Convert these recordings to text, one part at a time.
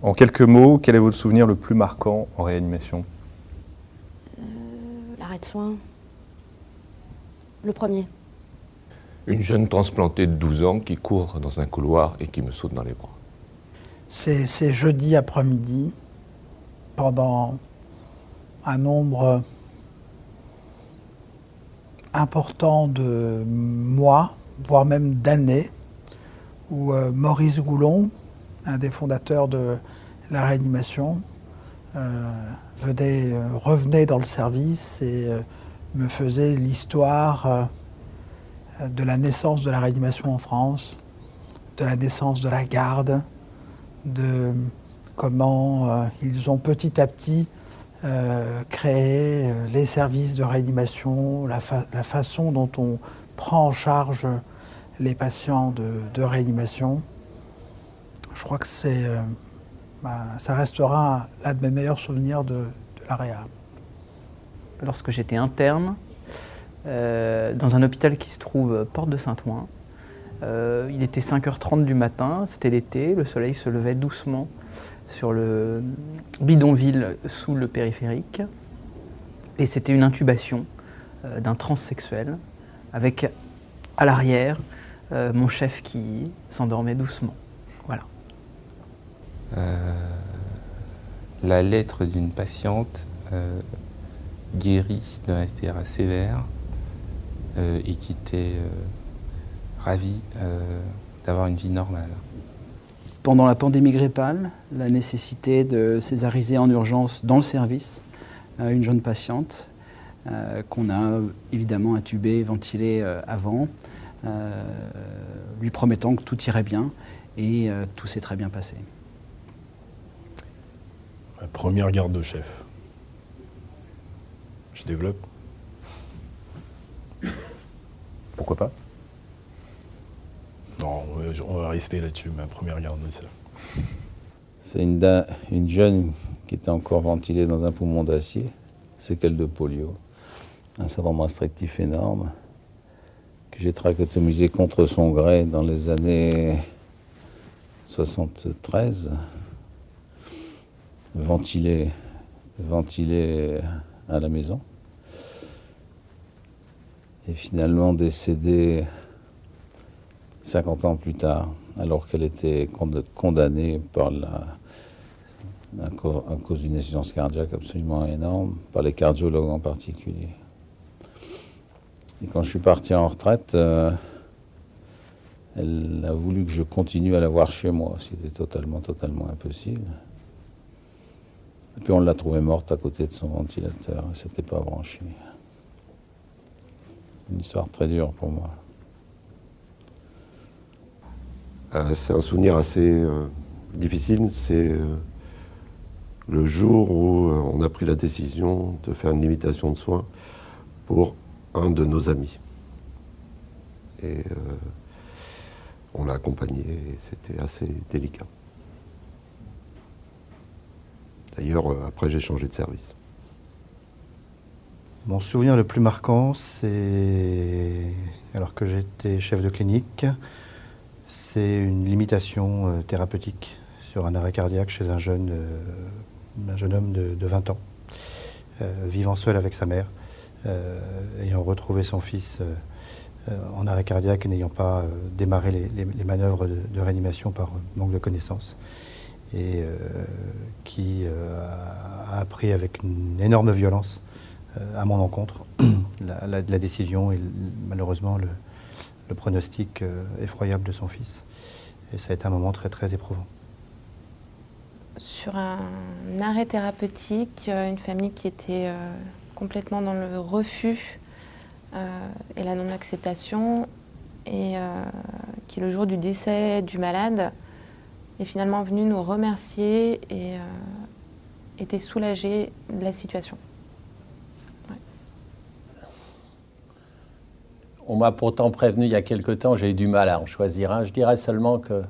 En quelques mots, quel est votre souvenir le plus marquant en réanimation? L'arrêt de soins. Le premier. Une jeune transplantée de 12 ans qui court dans un couloir et qui me saute dans les bras. C'est jeudi après-midi, pendant un nombre important de mois, voire même d'années, où Maurice Goulon, un des fondateurs de la réanimation, revenait dans le service et me faisait l'histoire de la naissance de la réanimation en France, de la naissance de la garde, de comment ils ont petit à petit créé les services de réanimation, la façon dont on prend en charge les patients de réanimation. Je crois que ça restera l'un de mes meilleurs souvenirs de la réa. Lorsque j'étais interne, dans un hôpital qui se trouve porte de Saint-Ouen, il était 5h30 du matin, c'était l'été, le soleil se levait doucement sur le bidonville sous le périphérique. Et c'était une intubation d'un transsexuel avec à l'arrière mon chef qui s'endormait doucement. Voilà. La lettre d'une patiente guérie d'un SDRA sévère et qui était ravie d'avoir une vie normale. Pendant la pandémie grippale, la nécessité de césariser en urgence dans le service une jeune patiente qu'on a évidemment intubée, ventilée avant, lui promettant que tout irait bien et tout s'est très bien passé. Ma première garde de chef. Je développe. Pourquoi pas? Non, on va rester là-dessus, ma première garde de chef. C'est une jeune qui était encore ventilée dans un poumon d'acier, séquelle de polio, un syndrome restrictif énorme, que j'ai trachéotomisé contre son gré dans les années 73, ventilée à la maison, et finalement décédée 50 ans plus tard, alors qu'elle était condamnée à cause d'une insuffisance cardiaque absolument énorme, par les cardiologues en particulier. Et quand je suis parti en retraite, elle a voulu que je continue à la voir chez moi, ce qui était totalement impossible. Et puis on l'a trouvée morte à côté de son ventilateur, elle ne s'était pas branchée. Une histoire très dure pour moi. C'est un souvenir assez difficile, c'est le jour où on a pris la décision de faire une limitation de soins pour un de nos amis. Et on l'a accompagné et c'était assez délicat. D'ailleurs, après j'ai changé de service. Mon souvenir le plus marquant, c'est alors que j'étais chef de clinique, c'est une limitation thérapeutique sur un arrêt cardiaque chez un jeune homme de 20 ans, vivant seul avec sa mère, ayant retrouvé son fils en arrêt cardiaque et n'ayant pas démarré les manœuvres de réanimation par manque de connaissances, et qui a appris avec une énorme violence à mon encontre la décision et malheureusement le pronostic effroyable de son fils. Et ça a été un moment très très éprouvant. Sur un arrêt thérapeutique, une famille qui était complètement dans le refus et la non-acceptation, et qui le jour du décès du malade est finalement venu nous remercier et était soulagé de la situation. On m'a pourtant prévenu il y a quelque temps, j'ai eu du mal à en choisir un. Je dirais seulement que,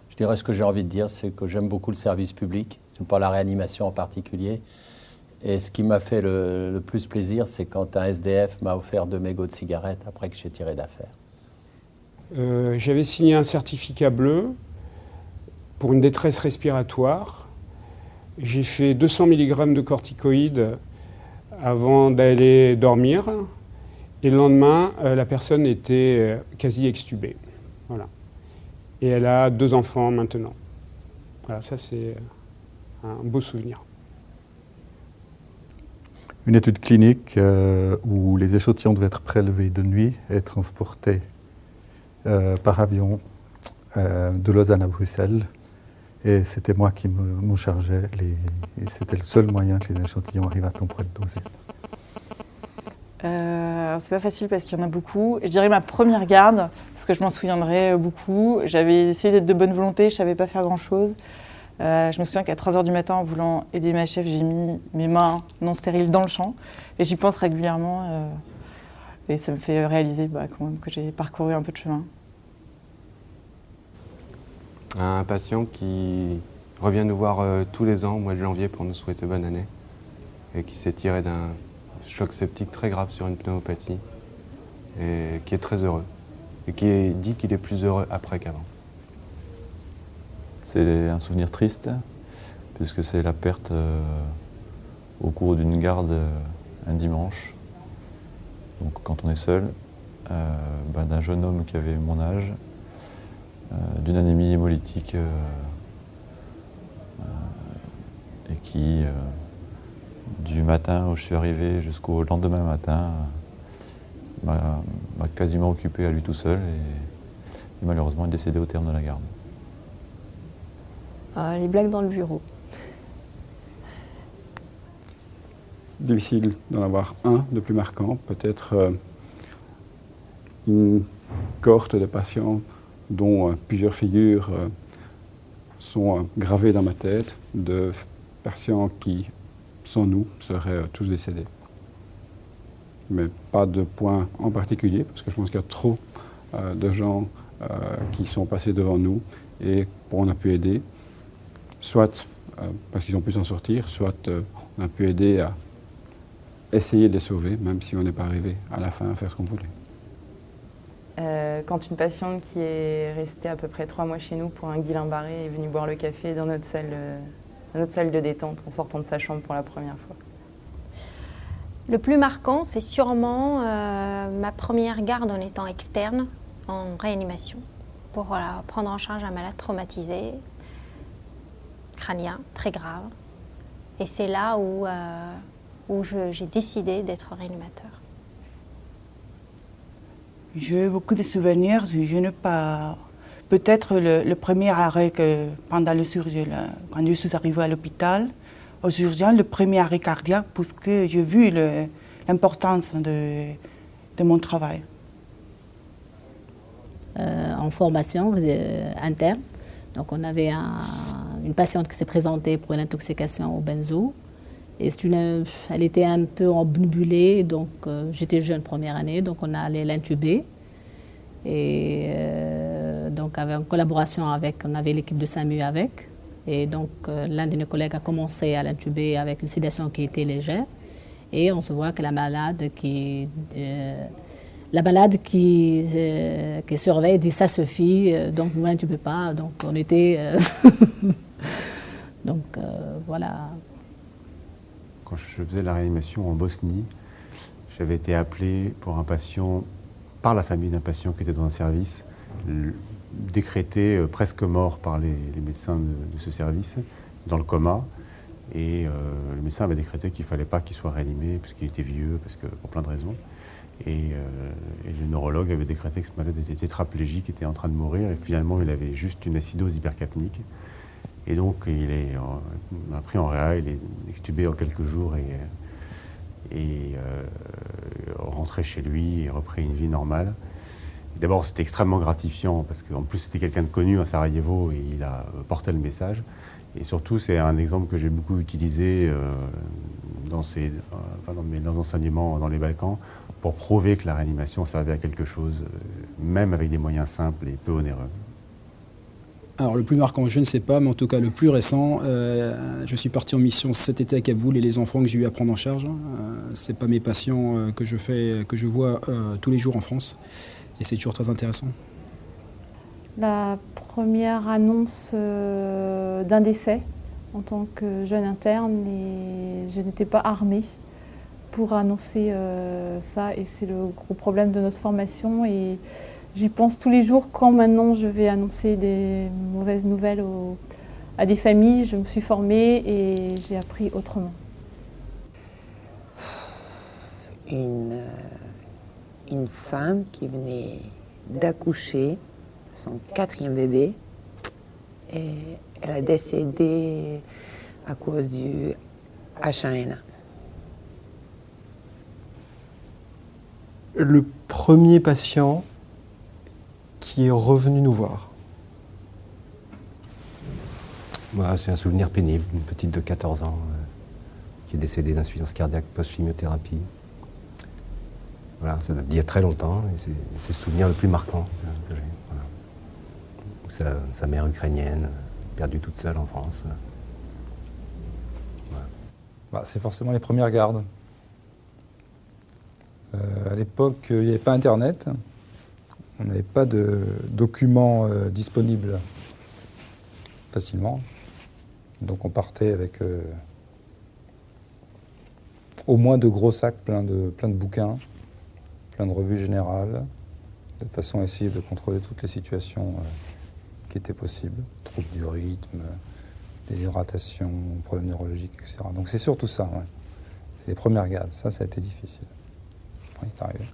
ce que j'ai envie de dire, c'est que j'aime beaucoup le service public, c'est pas la réanimation en particulier. Et ce qui m'a fait le plus plaisir, c'est quand un SDF m'a offert 2 mégots de cigarettes après que j'ai tiré d'affaire. J'avais signé un certificat bleu pour une détresse respiratoire J'ai fait 200 mg de corticoïdes avant d'aller dormir. Et le lendemain, la personne était quasi extubée. Voilà. Et elle a 2 enfants maintenant. Voilà, ça c'est un beau souvenir. Une étude clinique où les échantillons devaient être prélevés de nuit et transportés par avion de Lausanne à Bruxelles. Et c'était moi qui m'en chargeais. Et c'était le seul moyen que les échantillons arrivent à temps pour être dosés. C'est pas facile parce qu'il y en a beaucoup. Je dirais ma première garde, parce que je m'en souviendrai beaucoup. J'avais essayé d'être de bonne volonté, je savais pas faire grand-chose. Je me souviens qu'à 3 h du matin, en voulant aider ma chef, j'ai mis mes mains non stériles dans le champ. Et j'y pense régulièrement. Et ça me fait réaliser quand même que j'ai parcouru un peu de chemin. Un patient qui revient nous voir tous les ans au mois de janvier pour nous souhaiter bonne année. Et qui s'est tiré d'un choc septique très grave sur une pneumopathie. Et qui est très heureux. Et qui dit qu'il est plus heureux après qu'avant. C'est un souvenir triste, puisque c'est la perte au cours d'une garde un dimanche. Donc quand on est seul, d'un jeune homme qui avait mon âge, d'une anémie hémolytique et qui, du matin où je suis arrivé jusqu'au lendemain matin, m'a quasiment occupé à lui tout seul et malheureusement est décédé au terme de la garde. Les blagues dans le bureau. Difficile d'en avoir un de plus marquant, peut-être une cohorte de patients dont plusieurs figures sont gravées dans ma tête, de patients qui, sans nous, seraient tous décédés. Mais pas de point en particulier, parce que je pense qu'il y a trop de gens qui sont passés devant nous et on a pu aider. Soit parce qu'ils ont pu s'en sortir, soit on a pu aider à essayer de les sauver, même si on n'est pas arrivé à la fin à faire ce qu'on voulait. Quand une patiente qui est restée à peu près 3 mois chez nous pour un Guillain-Barré est venue boire le café dans notre salle de détente en sortant de sa chambre pour la première fois. Le plus marquant, c'est sûrement ma première garde en étant externe, en réanimation, pour prendre en charge un malade traumatisé, crânien, très grave. Et c'est là où j'ai décidé d'être réanimateur. J'ai beaucoup de souvenirs. Je n'ai pas... Peut-être le premier arrêt pendant le chirurgien, quand je suis arrivée à l'hôpital, au chirurgien, le premier arrêt cardiaque, parce que j'ai vu l'importance de mon travail. En formation interne, donc on avait une patiente qui s'est présentée pour une intoxication au benzo. Et elle était un peu obnubilée, donc j'étais jeune première année, donc on allait l'intuber. Et donc en collaboration on avait l'équipe de SAMU avec. Et donc l'un de nos collègues a commencé à l'intuber avec une sédation qui était légère. Et on se voit que la malade qui surveille dit ça suffit, donc vous n'intubez pas. Donc on était... donc voilà. Quand je faisais la réanimation en Bosnie, j'avais été appelé pour un patient, par la famille d'un patient qui était dans un service, décrété presque mort par les médecins de ce service, dans le coma. Et le médecin avait décrété qu'il ne fallait pas qu'il soit réanimé, parce qu'il était vieux, pour plein de raisons. Et le neurologue avait décrété que ce malade était tétraplégique, était en train de mourir, et finalement il avait juste une acidose hypercapnique. Et donc, on l'a pris en réa, il est extubé en quelques jours et rentré chez lui et repris une vie normale. D'abord, c'était extrêmement gratifiant parce qu'en plus, c'était quelqu'un de connu à Sarajevo et il a porté le message. Et surtout, c'est un exemple que j'ai beaucoup utilisé dans mes enseignements dans les Balkans pour prouver que la réanimation servait à quelque chose, même avec des moyens simples et peu onéreux. Alors le plus marquant, je ne sais pas, mais en tout cas le plus récent, je suis parti en mission cet été à Kaboul et les enfants que j'ai eu à prendre en charge, c'est pas mes patients que je vois tous les jours en France, et c'est toujours très intéressant. La première annonce d'un décès en tant que jeune interne et je n'étais pas armée pour annoncer ça et c'est le gros problème de notre formation et j'y pense tous les jours quand maintenant je vais annoncer des mauvaises nouvelles à des familles. Je me suis formée et j'ai appris autrement. Une femme qui venait d'accoucher son 4e bébé et elle a décédé à cause du H1N1. Le premier patient qui est revenu nous voir. Moi, c'est un souvenir pénible, une petite de 14 ans qui est décédée d'insuffisance cardiaque post-chimiothérapie. Voilà, ça date d'il y a très longtemps et c'est le souvenir le plus marquant que j'ai. Voilà. Sa mère ukrainienne, perdue toute seule en France. Voilà. Bah, c'est forcément les premières gardes. À l'époque, il n'y avait pas Internet. On n'avait pas de documents disponibles facilement. Donc on partait avec au moins 2 gros sacs pleins de bouquins, plein de revues générales, de façon à essayer de contrôler toutes les situations qui étaient possibles. Troubles du rythme, déshydratation, problèmes neurologiques, etc. Donc c'est surtout ça, ouais. C'est les premières gardes. Ça a été difficile. Enfin, il est arrivé.